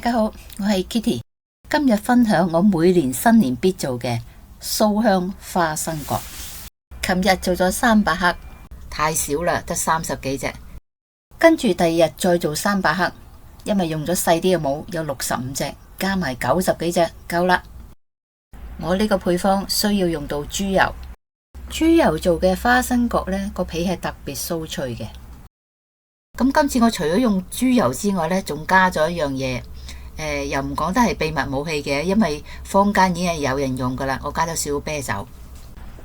大家好，我係 Kitty， 今日分享我每年新年必做嘅酥香花生角。琴日做咗300克，太少啦，得30幾隻。跟住第二日再做300克，因為用咗細啲嘅模，有65隻，加埋90幾隻，夠啦。我呢個配方需要用到豬油，豬油做嘅花生角呢，個皮係特別酥脆嘅。咁今次我除咗用豬油之外呢，仲加咗一樣嘢，又唔講得係秘密武器嘅，因為坊間已經係有人用噶啦。我加咗少少啤酒，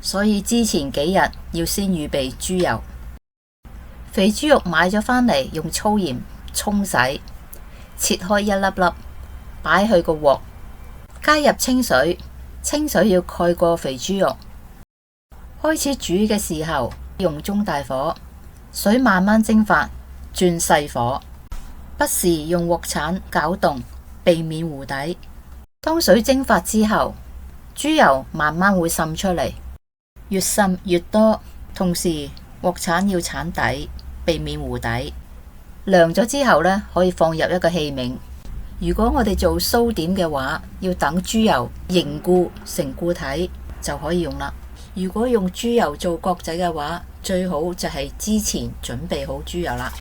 所以之前幾日要先預備豬油。肥豬肉買咗返嚟，用粗鹽沖洗，切開一粒粒，擺去個鑊，加入清水，清水要蓋過肥豬肉。開始煮嘅時候用中大火，水慢慢蒸發，轉細火，不時用鑊鏟攪動，避免糊底。當水蒸發之後，豬油慢慢會滲出嚟，越滲越多，同時鑊鏟要鏟底，避免糊底。涼咗之後呢，可以放入一個器皿。如果我哋做酥點嘅話，要等豬油凝固成固體就可以用啦。如果用豬油做角仔嘅話，最好就係之前準備好豬油啦。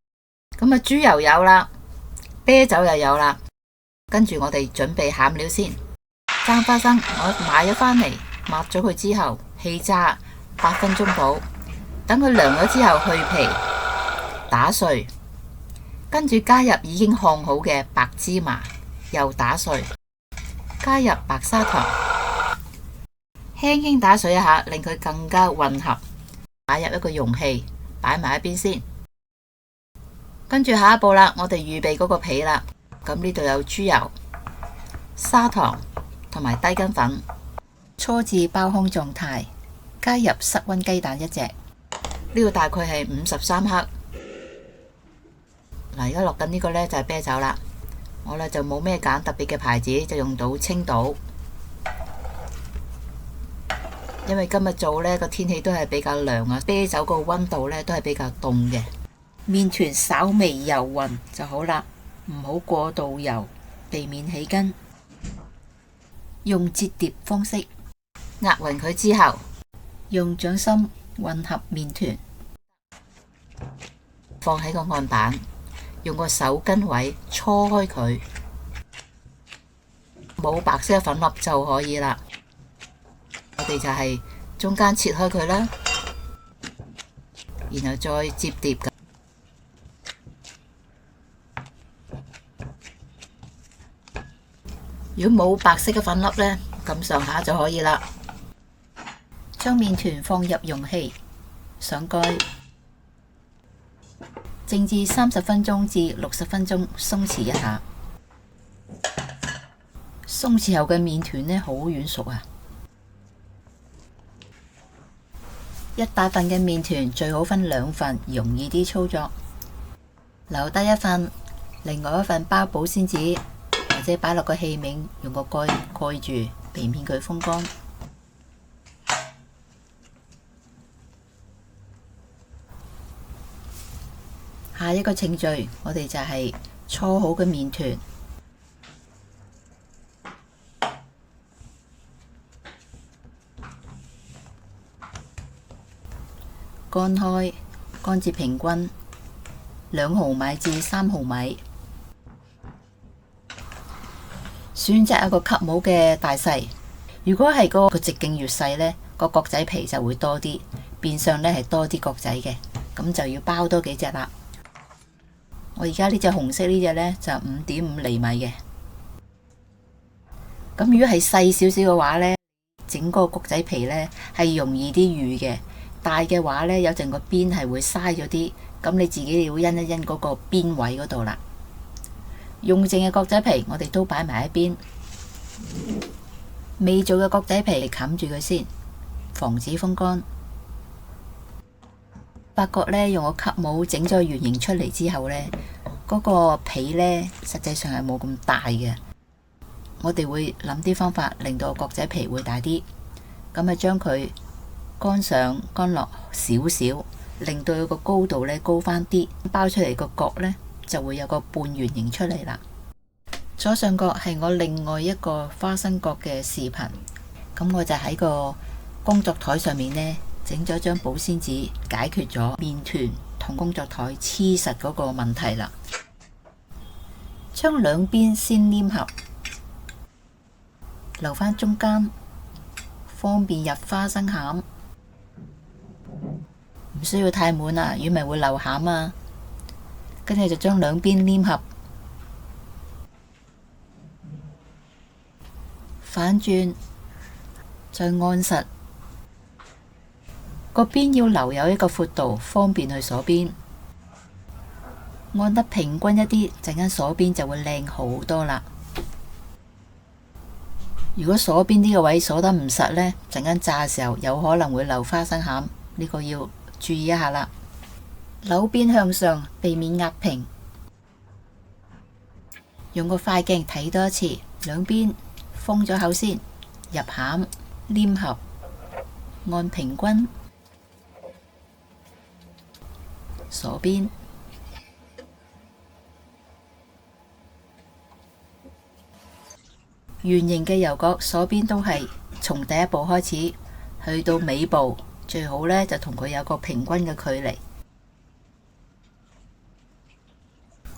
咁啊，豬油有啦，啤酒又有啦，跟住我哋準備餡料先。生花生我買咗返嚟，抹咗佢之後氣炸8分鐘到，等佢涼咗之後去皮打碎，跟住加入已經烘好嘅白芝麻，又打碎，加入白砂糖，輕輕打碎一下，令佢更加混合，擺入一個容器，擺埋一邊先。跟住下一步啦，我哋預備嗰個皮啦。咁呢度有豬油、砂糖同埋低筋粉，初至包糠狀態，加入室溫雞蛋1隻。呢個大概係53克。嗱，而家落緊呢個呢，就係啤酒啦。我呢就冇咩揀特別嘅牌子，就用到青島。因為今日做呢個天氣都係比較涼啊，啤酒個溫度呢都係比較凍嘅。麵團稍微油勻就好啦，唔好過度油，避免起筋。用折疊方式壓勻佢之後，用掌心混合麵團，放喺個案板，用個手巾位搓開佢，冇白色嘅粉粒就可以啦。我哋就係中間切開佢啦，然後再摺疊。如果冇白色嘅粉粒呢，咁上下就可以啦。將麵團放入容器，上蓋，靜置30分鐘至60分鐘，鬆弛一下。鬆弛後嘅麵團呢，好軟熟啊！一大份嘅麵團最好分2份，容易啲操作。留低一份，另外一份包保鮮紙，或者擺落個器皿，用個蓋蓋住，避免佢風乾。下一個程序，我哋就係搓好嘅麵團，乾開，乾至平均2毫米至3毫米。選擇一個吸模嘅大細，如果係個直徑越細呢，個角仔皮就會多啲，變相呢係多啲角仔嘅，咁就要包多幾隻啦。我而家呢隻紅色呢隻呢，就5.5厘米嘅。咁如果係細少少嘅話呢，整個角仔皮呢係容易啲預嘅。大嘅話呢，有陣個邊係會嘥咗啲，咁你自己要因一因嗰個邊位嗰度啦。用剩嘅角仔皮我哋都擺埋一邊，未做嘅角仔皮冚住佢先，防止風乾。發覺呢，用個吸模整咗圓形出嚟之後呢，嗰個皮呢實際上係冇咁大嘅。我哋會諗啲方法令到個角仔皮會大啲，咁啊將佢乾上乾落少少，令到佢個高度呢高返啲，包出嚟個角呢就會有個半圓形出嚟啦。左上角係我另外一個花生角嘅視頻，咁我就喺個工作台上面呢，整咗張保鮮紙，解決咗麵團同工作台黐實嗰個問題啦。將兩邊先黏合，留返中間，方便入花生餡。唔需要太滿啦，如果咪會漏餡啊。跟住就將兩邊黏合，反轉，再按實。個邊要留有一個闊度，方便去鎖邊。按得平均一啲，陣間鎖邊就會靚好多啦。如果鎖邊呢個位鎖得唔實呢，陣間炸嘅時候有可能會漏花生餡，呢個要注意一下啦。扭邊向上，避免壓平。用個快鏡睇多一次，兩邊封咗口先，入餡，黏合，按平均，鎖邊。圓形嘅油角鎖邊都係從第一步開始，去到尾部，最好呢就同佢有個平均嘅距離，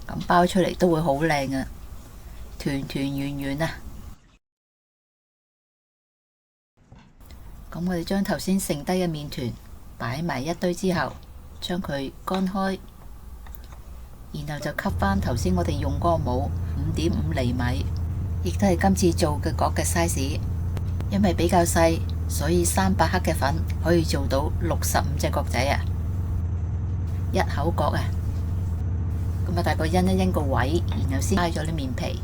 咁包出嚟都會好靚啊，團團圓圓啊。咁我哋將頭先剩低嘅麵團擺埋一堆之後，將佢乾開，然後就吸返頭先我哋用嗰個模5.5厘米。亦都係今次做嘅角嘅 size， 因為比較細，所以300克嘅粉可以做到65隻角仔啊，一口角啊。咁啊，大概因一因個位，然後先拉咗啲麵皮。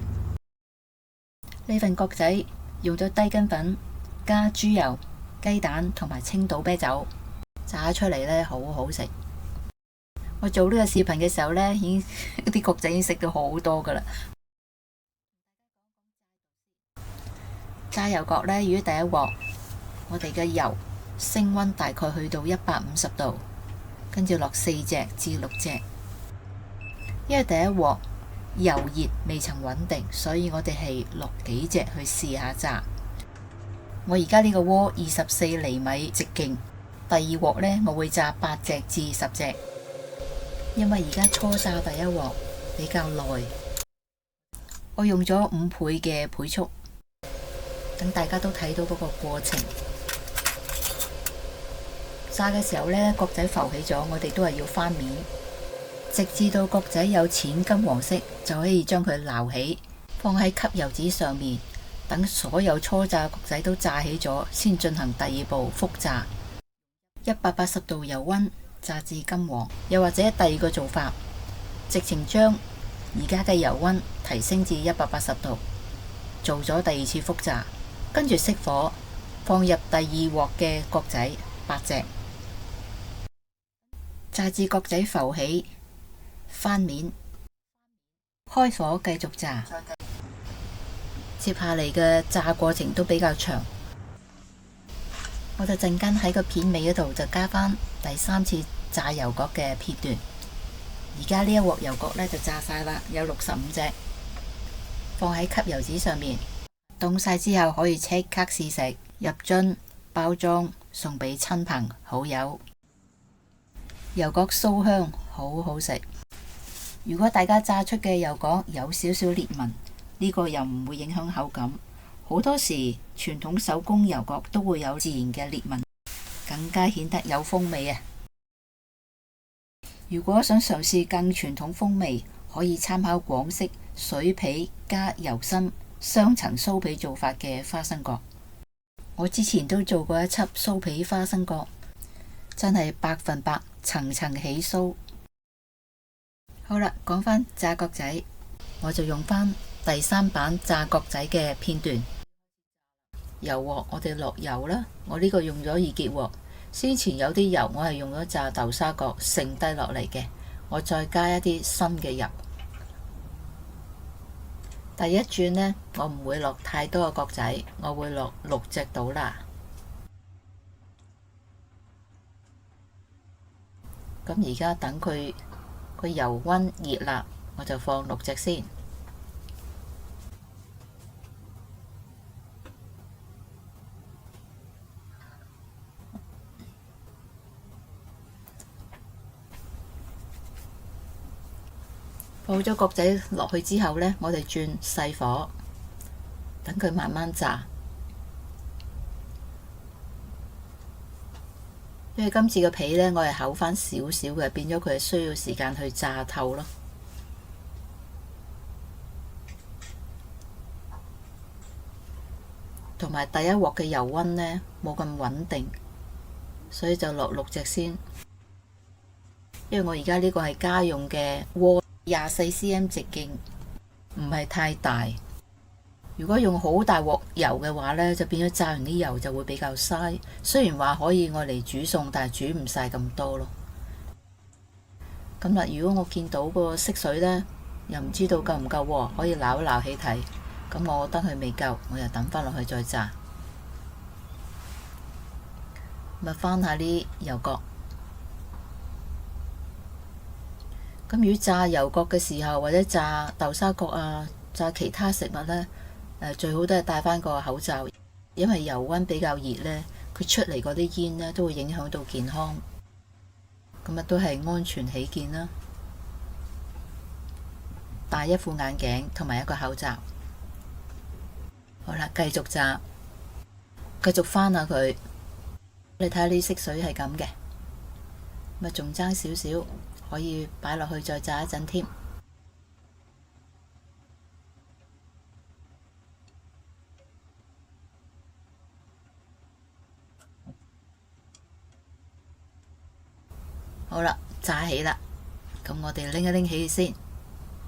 呢份角仔用咗低筋粉、加豬油、雞蛋同埋青島啤酒炸出嚟呢，好好食。我做呢個視頻嘅時候呢，已經啲角仔已經食到好多噶啦。炸油角呢，如果第一鑊我哋嘅油升溫大概去到150度，跟住落4隻至6隻。因為第一鑊油熱未曾穩定，所以我哋係落幾隻去試下炸。我而家呢個鍋24厘米直徑，第二鑊呢，我會炸8隻至10隻，因為而家初炸第一鑊比較耐，我用咗5倍嘅倍速。等大家都睇到嗰個過程，炸嘅時候呢，角仔浮起咗，我哋都係要翻面，直至到角仔有淺金黃色，就可以將佢撈起，放喺吸油紙上面，等所有初炸角仔都炸起咗，先進行第二步復炸。180度油溫炸至金黃，又或者第二個做法，直情將而家嘅油溫提升至180度，做咗第二次復炸。跟住熄火，放入第二鑊嘅角仔8隻，炸至角仔浮起，翻面，開火繼續炸。接下嚟嘅炸過程都比較長，我就陣間喺個片尾嗰度就加返第3次炸油角嘅片段。而家呢一鑊油角呢就炸晒啦，有65隻，放喺吸油紙上面。凍晒之後可以即刻試食，入樽包裝送俾親朋好友。油角酥香，好好食。如果大家炸出嘅油角有少少裂紋，呢個又唔會影響口感。好多時傳統手工油角都會有自然嘅裂紋，更加顯得有風味啊！如果想嘗試更傳統風味，可以參考廣式水皮加油心雙層酥皮做法嘅花生角。我之前都做過一輯酥皮花生角，真係100%層層起酥。好啦，講返炸角仔，我就用返第3版炸角仔嘅片段。油鑊我哋落油啦，我呢個用咗易潔鑊。先前有啲油我係用咗炸豆沙角剩低落嚟嘅，我再加一啲新嘅油。第一轉呢，我唔會落太多嘅角仔，我會落6隻到啦。咁而家等佢個油溫熱啦，我就放6隻先。放咗角仔落去之後呢，我哋轉細火，等佢慢慢炸。因為今次嘅皮呢，我係厚返少少嘅，變咗佢係需要時間去炸透咯。同埋第一鑊嘅油溫呢冇咁穩定，所以就落6隻先。因為我而家呢個係家用嘅鍋，24cm 直徑，唔係太大。如果用好大鑊油嘅話呢，就變咗炸完啲油就會比較嘥。雖然話可以愛嚟煮餸，但係煮唔晒咁多咯。咁啦，如果我見到個色水呢，又唔知道夠唔夠喎，可以撈一撈起睇。咁我覺得佢未夠，我又等返落去再炸。咪翻下啲油角。咁如果炸油角嘅時候，或者炸豆沙角啊，炸其他食物呢，最好都係戴翻個口罩，因為油溫比較熱呢，佢出嚟嗰啲煙呢都會影響到健康。咁啊，都係安全起見啦。戴一副眼鏡同埋一個口罩。好啦，繼續炸，繼續翻下佢。你睇下呢色水係咁嘅，咪仲爭少少，可以擺落去再炸一陣添。好啦，炸起啦，咁我哋拎一拎起先，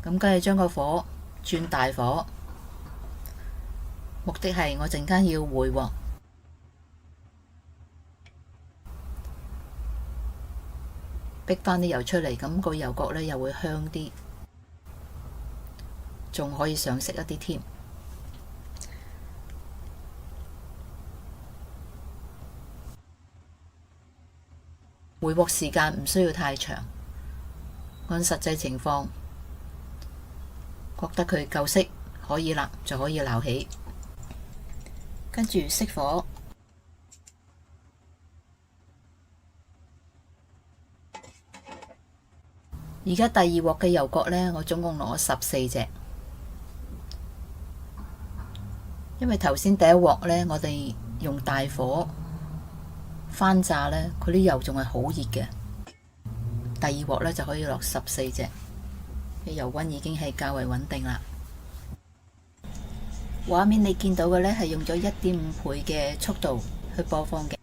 咁跟住將個火轉大火，目的係我陣間要回鑊，逼返啲油出嚟，咁個油角呢又會香啲，仲可以上色一啲添。回鑊時間唔需要太長，按實際情況覺得佢夠色可以啦，就可以撈起，跟住熄火。而家第二鑊嘅油角呢，我總共攞14隻，因為頭先第一鑊呢，我哋用大火翻炸呢，佢啲油仲係好熱嘅。第二鑊呢，就可以落14隻，油溫已經係較為穩定啦。畫面你見到嘅呢，係用咗1.5倍嘅速度去播放嘅。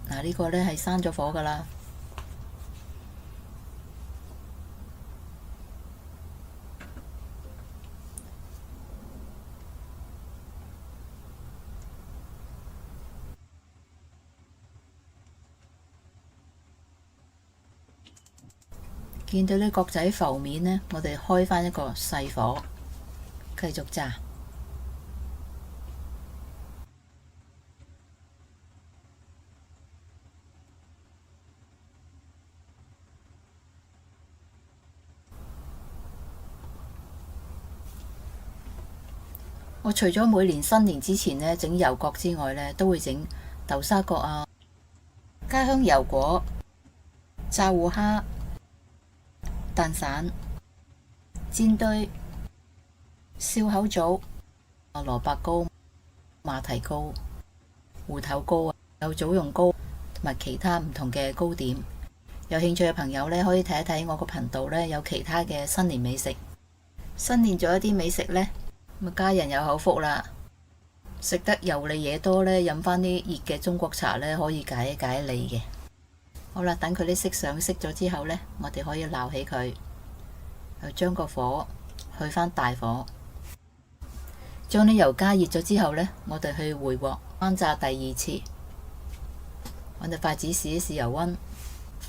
嗱，呢個呢係閂咗火㗎啦。見到啲角仔浮面呢，我哋開返一個細火，繼續炸。我除咗每年新年之前呢整油角之外呢，都會整豆沙角啊、家鄉油果、炸糊蝦、蛋散、煎堆、燒口棗、蘿蔔糕、馬蹄糕、芋頭糕啊，有棗蓉糕同埋其他唔同嘅糕點。有興趣嘅朋友呢，可以睇一睇我個頻道呢，有其他嘅新年美食。新年做一啲美食呢，咁家人有口福啦。食得油膩嘢多呢，飲返啲熱嘅中國茶呢，可以解一解膩嘅。好啦，等佢啲色上色咗之後呢，我哋可以撈起佢，又將個火去返大火，將啲油加熱咗之後呢，我哋去回鑊翻炸第二次。揾隻筷子試一試油溫，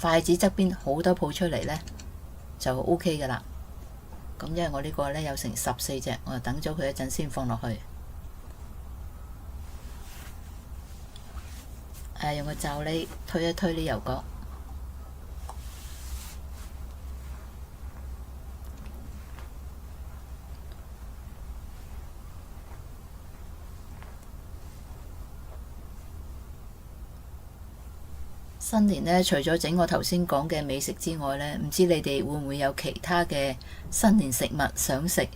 筷子側邊好多泡出嚟呢，就 OK 㗎喇。咁因為我呢個呢有成14隻，我就等咗佢一陣先放落去。用個罩呢推一推啲油角。新年呢，除咗整我頭先講嘅美食之外呢，唔知你哋會唔會有其他嘅新年食物想食，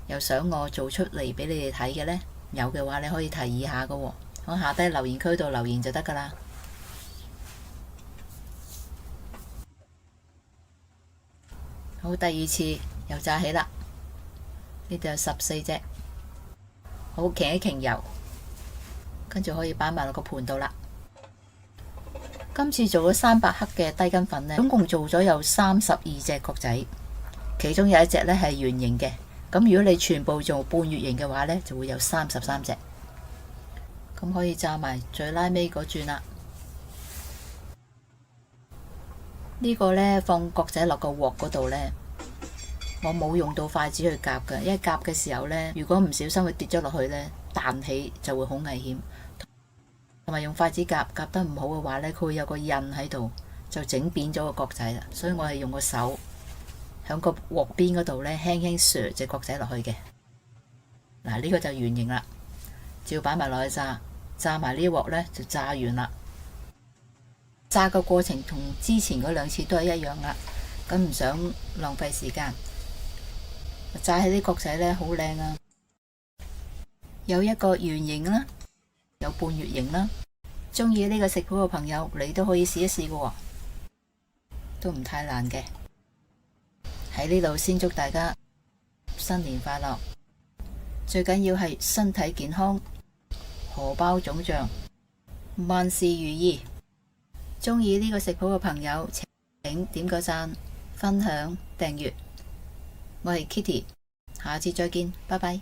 又想我做出嚟俾你哋睇嘅呢？有嘅話，你可以提議下㗎喎，喺下低留言區度留言就得㗎啦。好，第二次又炸起啦，呢度有14隻，好，擎一擎油，跟住可以擺埋落個盤度啦。今次做咗300克嘅低筋粉呢，總共做咗有32隻角仔，其中有一隻呢係圓形嘅。咁如果你全部做半月形嘅話呢，就會有33隻。咁可以炸埋最拉尾嗰轉啦。呢個呢，放角仔落個鑊嗰度呢，我冇用到筷子去夾嘅，因為夾嘅時候呢，如果唔小心會跌咗落去呢，彈起就會好危險。同埋用筷子夾得唔好嘅話呢，佢會有個印喺度，就整扁咗個角仔啦。所以我係用個手響個鑊邊嗰度呢，輕輕削隻角仔落去嘅。嗱，呢個就圓形啦，照擺埋落去炸，炸埋呢一鑊呢，就炸完啦。炸個過程同之前嗰2次都係一樣啦，咁唔想浪費時間。炸起啲角仔呢，好靚啊，有一個圓形啦，有半月形啦。鍾意呢個食譜嘅朋友，你都可以試一試嘅喎，都唔太難嘅。喺呢度先祝大家新年快樂，最緊要係身體健康，荷包腫脹，萬事如意。鍾意呢個食譜嘅朋友，請點個讚、分享、訂閱。我係 Kitty，下次再見，拜拜。